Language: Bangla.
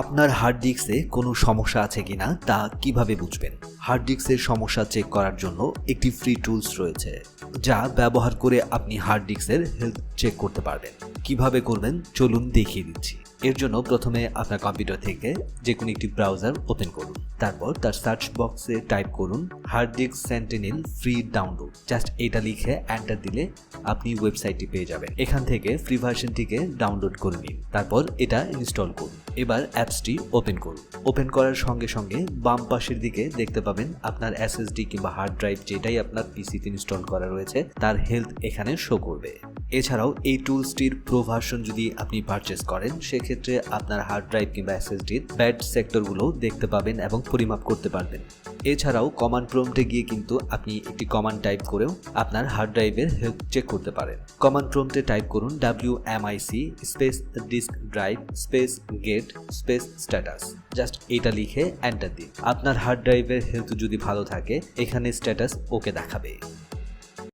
আপনার হার্ড ডিস্কে কোনো সমস্যা আছে কিনা তা কিভাবে বুঝবেন? হার্ড ডিস্কের সমস্যা চেক করার জন্য একটি ফ্রি টুলস রয়েছে, যা ব্যবহার করে আপনি হার্ড ডিস্কের হেলথ চেক করতে পারবেন। কিভাবে করবেন চলুন দেখিয়ে দিচ্ছি। এর জন্য প্রথমে আপনার কম্পিউটার থেকে যে কোনো একটি ব্রাউজার ওপেন করুন। তারপর তার সার্চ বক্সে টাইপ করুন hard disk sentinel free download. Just এটা লিখে এন্টার দিলে আপনি ওয়েবসাইটটি পেয়ে যাবেন। এখান থেকে ফ্রি ভার্সনটিকে ডাউনলোড করে নিন, তারপর এটা ইনস্টল করুন। এবার অ্যাপসটি ওপেন করুন। ওপেন করার সঙ্গে সঙ্গে বাম পাশের দিকে দেখতে পাবেন আপনার এসএসডি কিংবা হার্ড ড্রাইভ যেটাই আপনার পিসিতে ইনস্টল করা রয়েছে তার হেলথ এখানে শো করবে। এছাড়াও এই টুলসটির প্রো ভার্সন যদি আপনি পারচেস করেন সেক্ষেত্রে আপনার হার্ড ড্রাইভ কিংবা এসএসডির ব্যাড সেক্টরগুলো দেখতে পাবেন এবং পরিমাপ করতে পারবেন। এছাড়াও কমান্ড প্রম্পটে গিয়ে কিন্তু আপনি একটি কমান্ড টাইপ করেও আপনার হার্ড ড্রাইভের হেলথ চেক করতে পারেন। কমান্ড প্রম্পটে টাইপ করুন WMIC space disk drive space get space status. Just এটা লিখে এন্টার দিন। আপনার হার্ড ড্রাইভের হেলথ যদি ভালো থাকে এখানে স্ট্যাটাস ওকে দেখাবে।